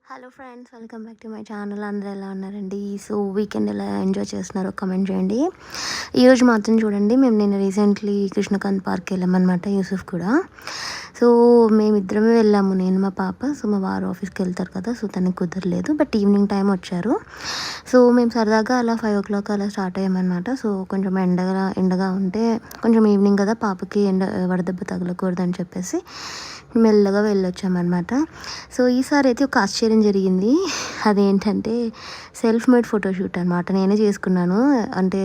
Hello friends, welcome back to my channel. అందరూ ఎలా ఉన్నారండి? సో వీకెండ్ ఎలా ఎంజాయ్ చేస్తున్నారో కమెంట్ చేయండి. ఈరోజు మాత్రం చూడండి, మేము నేను రీసెంట్లీ కృష్ణకాంత్ పార్క్ వెళ్ళామన్నమాట, యూసుఫ్ కూడా. సో మేమిద్దరమే వెళ్ళాము, నేను మా పాప. సో మా వారు ఆఫీస్కి వెళ్తారు కదా, సో తనకి కుదరలేదు, బట్ ఈవినింగ్ టైం వచ్చారు. సో మేము సరదాగా అలా 5 o'clock అలా స్టార్ట్ అయ్యామన్నమాట. సో కొంచెం ఎండగా ఉంటే, కొంచెం ఈవినింగ్ కదా, పాపకి వడదెబ్బ తగలకూడదని చెప్పేసి మెల్లగా వెళ్ళొచ్చామన్నమాట. సో ఈసారి అయితే ఒక ఆశ్చర్యం జరిగింది. అదేంటంటే సెల్ఫ్ మేడ్ ఫోటోషూట్ అనమాట. నేనే చేసుకున్నాను. అంటే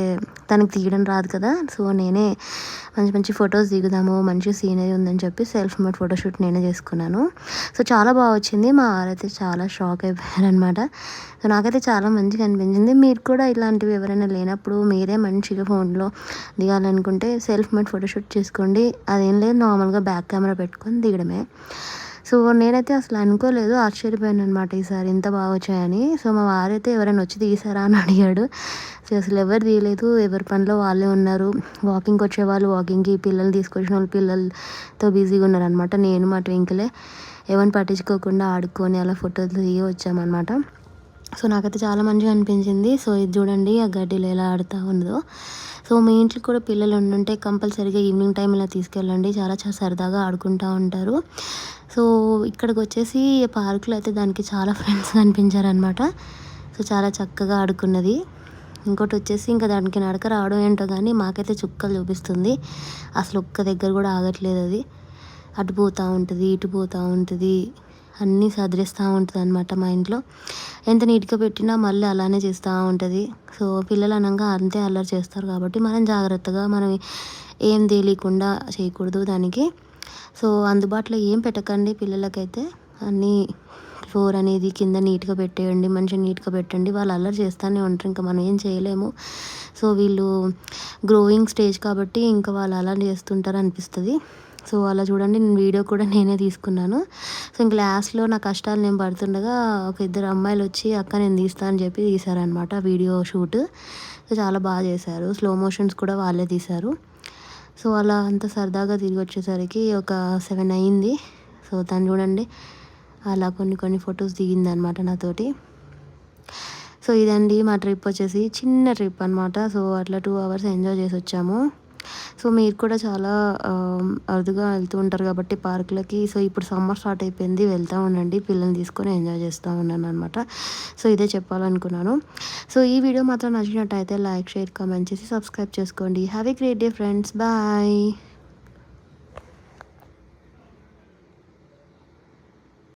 తనకి తీయడం రాదు కదా, సో నేనే మంచి మంచి ఫొటోస్ దిగుదాము, మంచి సీనరీ ఉందని చెప్పి సెల్ఫ్ మేడ్ ఫోటోషూట్ నేనే చేసుకున్నాను. సో చాలా బాగా వచ్చింది. మా వారైతే చాలా షాక్ అయిపోయారనమాట. సో నాకైతే చాలా మంచిగా అనిపించింది. మీరు కూడా ఇలాంటివి ఎవరైనా లేనప్పుడు మీరే మంచిగా ఫోన్లో దిగాలనుకుంటే సెల్ఫ్ మేడ్ ఫోటోషూట్ చేసుకోండి. అదేం లేదు, నార్మల్గా బ్యాక్ కెమెరా పెట్టుకొని దిగడమే. సో నేనైతే అసలు అనుకోలేదు, ఆశ్చర్యపోయాను అనమాట ఈసారి ఇంత బాగా వచ్చాయని. సో మా వారైతే ఎవరైనా వచ్చి తీసారా అని అడిగాడు. సో అసలు ఎవరు తీయలేదు, ఎవరి పనిలో వాళ్ళే ఉన్నారు. వాకింగ్కి వచ్చేవాళ్ళు వాకింగ్కి, పిల్లలు తీసుకొచ్చిన వాళ్ళు పిల్లలతో బిజీగా ఉన్నారనమాట. నేను మా ట్వింకిలే ఎవరిని పట్టించుకోకుండా ఆడుకొని అలా ఫోటోలు దిగి వచ్చామన్నమాట. సో నాకైతే చాలా మంచిగా అనిపించింది. సో ఇది చూడండి, ఆ గడ్డిలో ఎలా ఆడుతూ ఉందో. సో మీ ఇంట్లో కూడా పిల్లలు ఉండుంటే కంపల్సరీగా ఈవినింగ్ టైం ఇలా తీసుకెళ్ళండి, చాలా చాలా సరదాగా ఆడుకుంటూ ఉంటారు. సో ఇక్కడికి వచ్చేసి పార్కులో అయితే దానికి చాలా ఫ్రెండ్స్ కనిపించారనమాట. సో చాలా చక్కగా ఆడుకున్నది. ఇంకోటి వచ్చేసి ఇంకా దానికి నడక రావడం ఏంటో కానీ మాకైతే చుక్కలు చూపిస్తుంది. అసలు ఒక్క దగ్గర కూడా ఆగట్లేదు అది. అటు పోతూ ఉంటుంది, ఇటు పోతూ ఉంటుంది, అన్నీ సదిరిస్తూ ఉంటుంది అనమాట. మా ఇంట్లో ఎంత నీట్గా పెట్టినా మళ్ళీ అలానే చేస్తూ ఉంటుంది. సో పిల్లలు అనగా అంతే అల్లరి చేస్తారు కాబట్టి మనం జాగ్రత్తగా, మనం ఏం తెలియకుండా చేయకూడదు దానికి. సో అందుబాటులో ఏం పెట్టకండి పిల్లలకైతే. అన్నీ ఫ్లోర్ అనేది కింద నీట్గా పెట్టేయండి, మంచిగా నీట్గా పెట్టండి. వాళ్ళు అల్లరి చేస్తూనే ఉంటారు, ఇంకా మనం ఏం చేయలేము. సో వీళ్ళు గ్రోయింగ్ స్టేజ్ కాబట్టి ఇంకా వాళ్ళు అల్లరి చేస్తుంటారు అనిపిస్తుంది. సో అలా చూడండి, నేను వీడియో కూడా నేనే తీసుకున్నాను. సో ఇంక లాస్ట్లో నా కష్టాలు నేను పడుతుండగా ఒక 2 అమ్మాయిలు వచ్చి అక్క నేను తీస్తా అని చెప్పి తీశారనమాట వీడియో షూట్. సో చాలా బాగా చేశారు. స్లో మోషన్స్ కూడా వాళ్ళే తీశారు. సో అలా అంత సరదాగా తిరిగి వచ్చేసరికి ఒక 7 అయింది. సో తను చూడండి అలా కొన్ని ఫొటోస్ దిగిందనమాట నాతోటి. సో ఇదండి మా ట్రిప్ వచ్చేసి, చిన్న ట్రిప్ అనమాట. సో అట్లా 2 hours ఎంజాయ్ చేసి వచ్చాము. సో మీరు కూడా చాలా అరుదుగా వెళ్తూ ఉంటారు కాబట్టి పార్కులకి. సో ఇప్పుడు సమ్మర్ స్టార్ట్ అయిపోయింది, వెళ్తూ ఉండండి, పిల్లల్ని తీసుకొని ఎంజాయ్ చేస్తూ ఉన్నాను అనమాట. సో ఇదే చెప్పాలనుకున్నాను. సో ఈ వీడియో మాత్రం నచ్చినట్టయితే లైక్, షేర్, కామెంట్ చేసి సబ్స్క్రైబ్ చేసుకోండి. Have a great day friends, bye.